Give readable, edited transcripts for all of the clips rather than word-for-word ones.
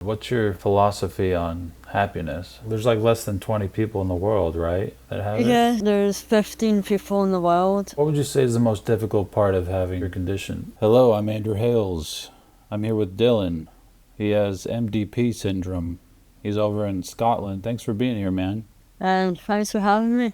What's your philosophy on happiness? There's like less than 20 people in the world, right, that have it? Yeah, there's 15 people in the world. What would you say is the most difficult part of having your condition? Hello, I'm Andrew Hales. I'm here with Dylan. He has MDP Syndrome. He's over in Scotland. Thanks for being here, man. And thanks for having me.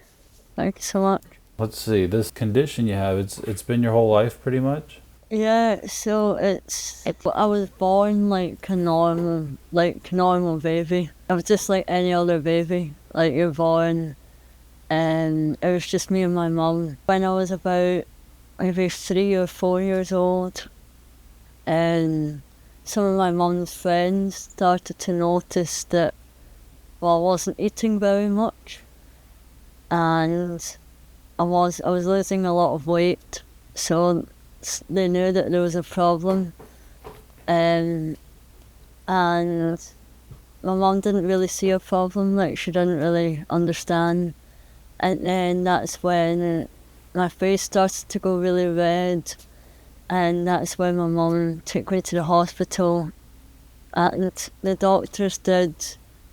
Thank you so much. Let's see, this condition you have, it's been your whole life pretty much? Yeah, so I was born like a normal baby. I was just like any other baby. Like you're born and it was just me and my mum. When I was about maybe 3 or 4 years old, and some of my mum's friends started to notice that, well, I wasn't eating very much, and I was losing a lot of weight, so they knew that there was a problem, and my mum didn't really see a problem, like she didn't really understand, and then that's when my face started to go really red, and that's when my mum took me to the hospital, and the doctors did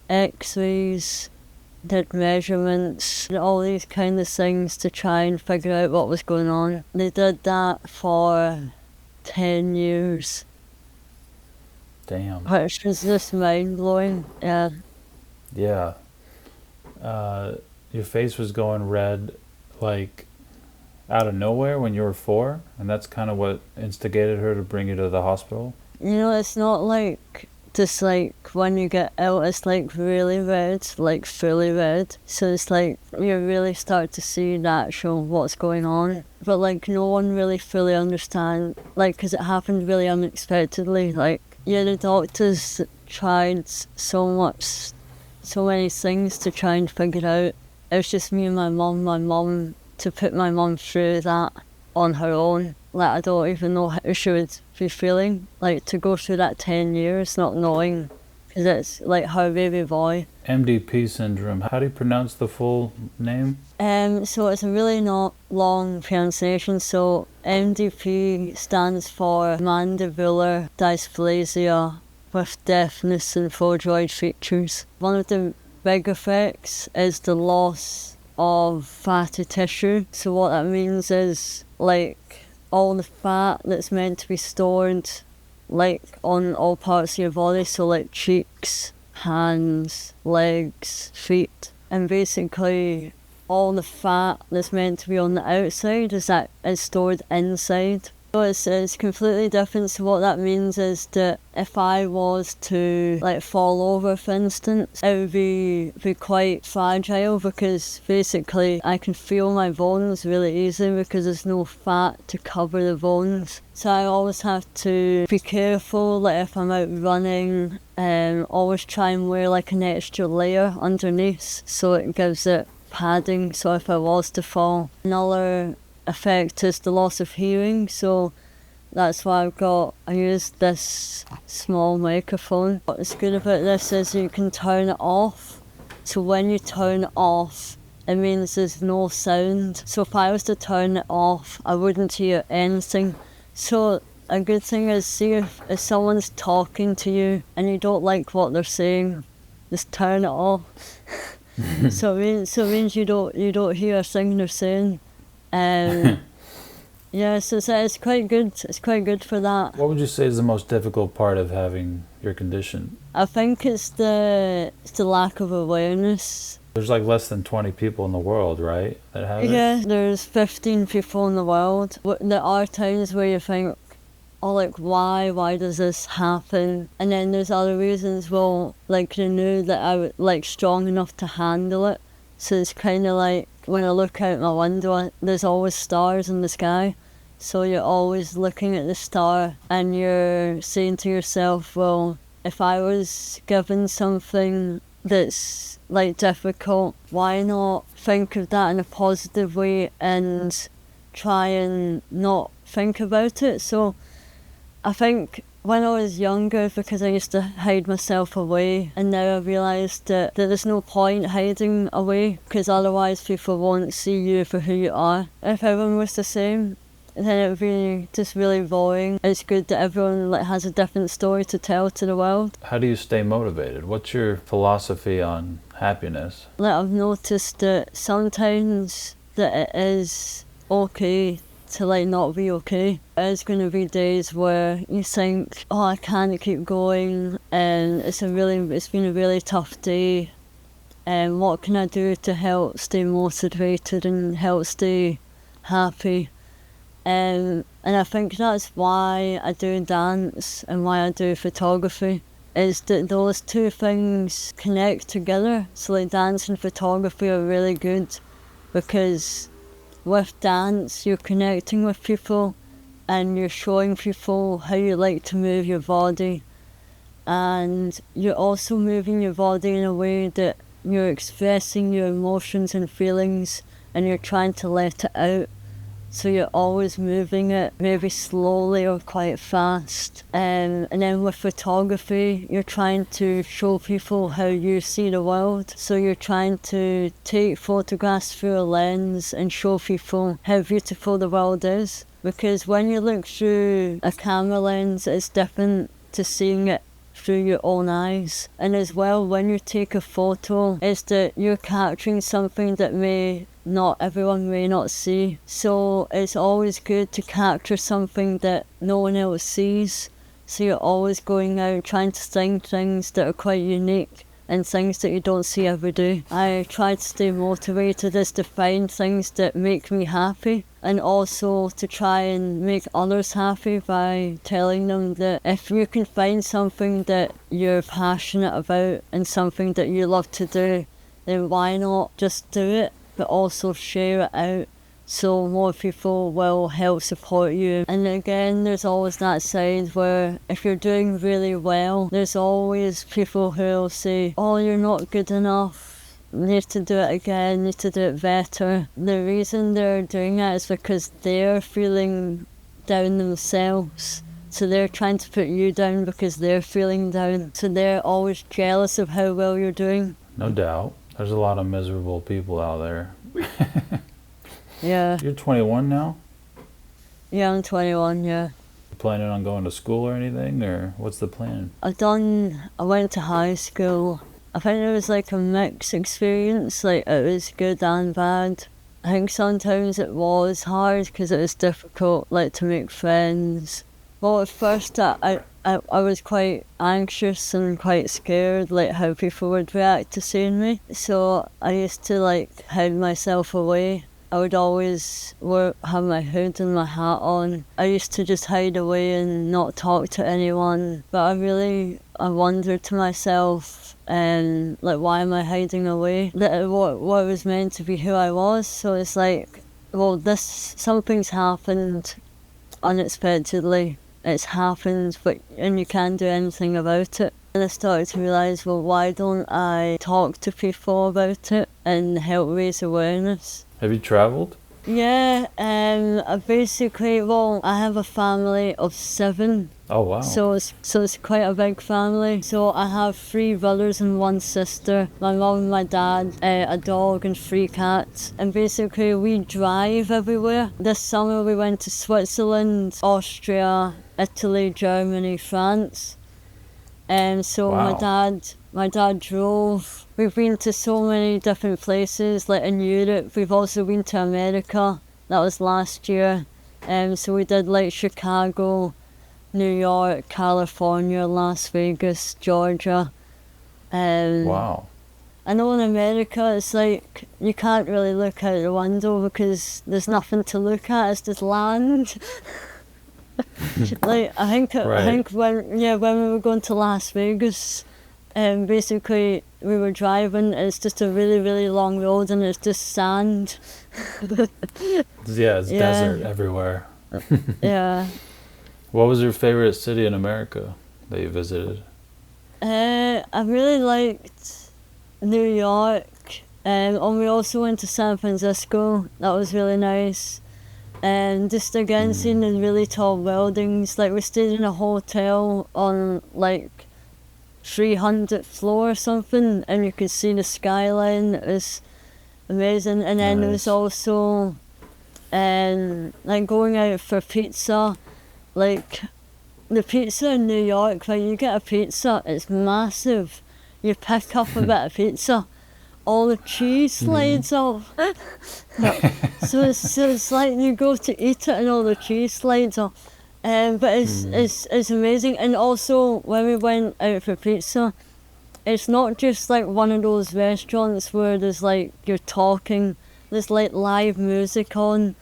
x-rays, did measurements, all these kind of things to try and figure out what was going on. They did that for 10 years. Damn. Which was just mind-blowing, yeah. Yeah. Your face was going red, like, out of nowhere when you were 4? And that's kind of what instigated her to bring you to the hospital? You know, it's not like just like when you get ill, it's like really red, like fully red. So it's like you really start to see the actual what's going on. But like no one really fully understands, like, because it happened really unexpectedly. Like, yeah, the doctors tried so many things to try and figure out. It was just me and my mum to put my mum through that on her own. Like, I don't even know how she would be feeling, like, to go through that 10 years not knowing, because it's like her baby boy. MDP Syndrome, how do you pronounce the full name? So it's a really not long pronunciation, so MDP stands for mandibular dysplasia with deafness and progeroid features. One of the big effects is the loss of fatty tissue. So what that means is, like, all the fat that's meant to be stored, like, on all parts of your body, so like cheeks, hands, legs, feet, and basically all the fat that's meant to be on the outside is stored inside. So it's completely different. So what that means is that if I was to like fall over, for instance, it would be quite fragile, because basically I can feel my bones really easily because there's no fat to cover the bones. So I always have to be careful, like if I'm out running, always try and wear like an extra layer underneath so it gives it padding, so if I was to fall. Another effect is the loss of hearing, so that's why I use this small microphone. What's good about this is you can turn it off, so when you turn it off it means there's no sound. So if I was to turn it off I wouldn't hear anything. So a good thing is, see if someone's talking to you and you don't like what they're saying, just turn it off. So it means you don't hear a thing they're saying. Yeah, so it's quite good. It's quite good for that. What would you say is the most difficult part of having your condition? I think it's the lack of awareness. There's like less than 20 people in the world, right, that have it? Yeah, there's 15 people in the world. There are times where you think, oh, like, why does this happen? And then there's other reasons, well, like, they knew that I was like strong enough to handle it. So it's kind of like, when I look out my window, there's always stars in the sky. So you're always looking at the star and you're saying to yourself, well, if I was given something that's like difficult, why not think of that in a positive way and try and not think about it? So I think when I was younger, because I used to hide myself away, and now I realised that there's no point hiding away, because otherwise people won't see you for who you are. If everyone was the same, then it would be just really boring. It's good that everyone like has a different story to tell to the world. How do you stay motivated? What's your philosophy on happiness? Like, I've noticed that sometimes that it is okay to like not be okay. There's going to be days where you think, oh, I can't keep going, and it's been a really tough day, and what can I do to help stay motivated and help stay happy? And I think that's why I do dance and why I do photography, is that those two things connect together. So like dance and photography are really good because with dance you're connecting with people and you're showing people how you like to move your body, and you're also moving your body in a way that you're expressing your emotions and feelings and you're trying to let it out. So you're always moving it, maybe slowly or quite fast. And then with photography, you're trying to show people how you see the world. So you're trying to take photographs through a lens and show people how beautiful the world is. Because when you look through a camera lens, it's different to seeing it through your own eyes. And as well, when you take a photo, it's that you're capturing something that everyone may not see. So it's always good to capture something that no one else sees. So you're always going out trying to find things that are quite unique and things that you don't see every day. I try to stay motivated is to find things that make me happy, and also to try and make others happy by telling them that if you can find something that you're passionate about and something that you love to do, then why not just do it, but also share it out so more people will help support you. And again, there's always that side where if you're doing really well, there's always people who will say, oh, you're not good enough, you need to do it again, you need to do it better. The reason they're doing that is because they're feeling down themselves. So they're trying to put you down because they're feeling down. So they're always jealous of how well you're doing. No doubt. There's a lot of miserable people out there. Yeah. You're 21 now? Yeah, I'm 21, yeah. You planning on going to school or anything, or what's the plan? I went to high school. I think it was like a mixed experience, like it was good and bad. I think sometimes it was hard because it was difficult, like to make friends. Well, at first I was quite anxious and quite scared, like how people would react to seeing me. So I used to like hide myself away. I would always have my hood and my hat on. I used to just hide away and not talk to anyone. But I wondered to myself, like, why am I hiding away? What was meant to be who I was. So it's like, well, something's happened unexpectedly. It's happened, and you can't do anything about it. And I started to realise, well, why don't I talk to people about it and help raise awareness? Have you traveled? Yeah, I have a family of 7. Oh, wow. So it's quite a big family. So I have 3 brothers and 1 sister. My mum and my dad, a dog and 3 cats. And basically we drive everywhere. This summer we went to Switzerland, Austria, Italy, Germany, France. And so wow. my dad drove. We've been to so many different places, like in Europe. We've also been to America. That was last year. So we did like Chicago, New York, California, Las Vegas, Georgia. Wow. I know in America it's like you can't really look out the window because there's nothing to look at, it's just land. Like I think when we were going to Las Vegas, basically we were driving, it's just a really, really long road and it's just sand. Yeah, it's desert everywhere. Yeah. What was your favorite city in America that you visited? I really liked New York, and we also went to San Francisco. That was really nice. And just again seeing the really tall buildings. Like we stayed in a hotel on like 300th floor or something, and you could see the skyline. It was amazing. And then there was also and like going out for pizza, like the pizza in New York, when you get a pizza, it's massive. You pick up a bit of pizza, all the cheese slides off. So it's like you go to eat it and all the cheese slides off. But it's amazing. And also when we went out for pizza, it's not just like one of those restaurants where there's like you're talking, there's like live music on.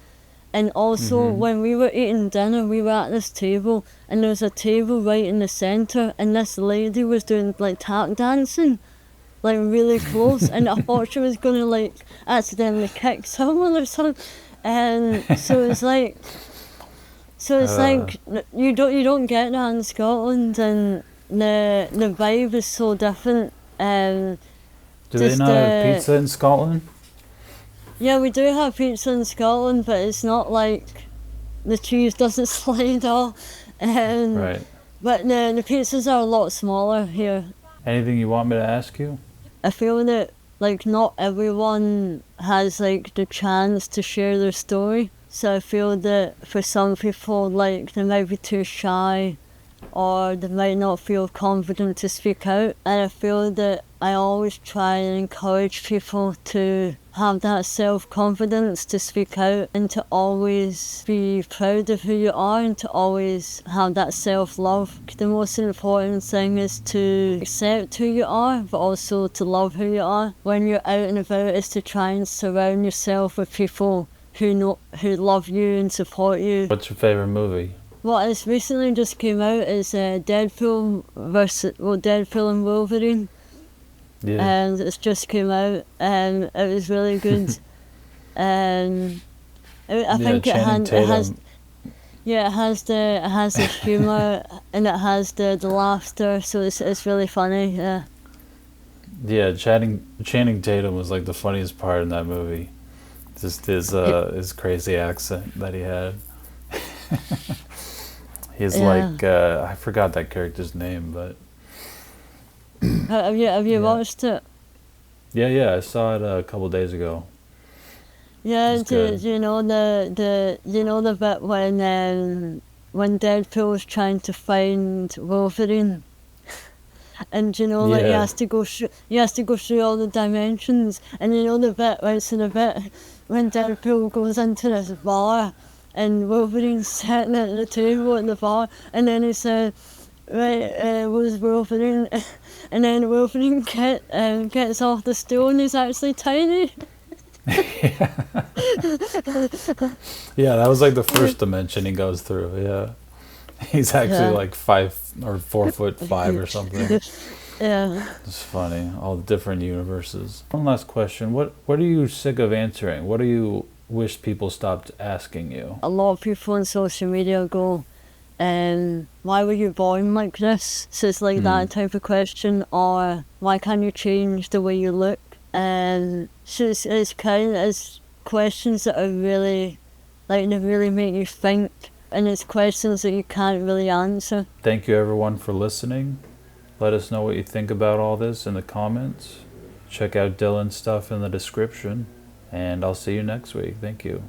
And also when we were eating dinner, we were at this table and there was a table right in the centre, and this lady was doing like tap dancing, like really close, and I thought she was gonna like accidentally kick someone or something. And so it's like you don't get that in Scotland, and the vibe is so different. Do they not have pizza in Scotland? Yeah, we do have pizza in Scotland, but it's not like the cheese doesn't slide off. Right. But the pizzas are a lot smaller here. Anything you want me to ask you? I feel that like not everyone has like the chance to share their story. So I feel that for some people, like they might be too shy, or they might not feel confident to speak out. And I feel that I always try and encourage people to have that self-confidence to speak out, and to always be proud of who you are, and to always have that self-love. The most important thing is to accept who you are, but also to love who you are. When you're out and about, is to try and surround yourself with people who love you and support you. What's your favorite movie? What has recently just came out is Deadpool and Wolverine. Yeah. And it's just came out, and it was really good. And I think it has the humour and it has the laughter, so it's really funny. Yeah. Yeah, Channing Tatum was like the funniest part in that movie. Just his crazy accent that he had. He's like I forgot that character's name, but. Have you watched it? Yeah, I saw it a couple days ago. Yeah, do you know the bit when Deadpool was trying to find Wolverine, and like he has to go through all the dimensions, and you know the bit when Deadpool goes into this bar, and Wolverine's sitting at the table at the bar, and then he said, right, was Wolverine, and then Wolverine gets off the stool and he's actually tiny. Yeah, that was like the first dimension he goes through. Yeah, he's actually like 5 or 4'5" or something. Yeah, it's funny, all the different universes. One last question: What are you sick of answering? What do you wish people stopped asking you? A lot of people on social media go, why were you born like this? So it's like that type of question, or why can't you change the way you look? And so it's kind of questions that are really, like, they really make you think, and it's questions that you can't really answer. Thank you everyone for listening. Let us know what you think about all this in the comments. Check out Dylan's stuff in the description, and I'll see you next week. Thank you.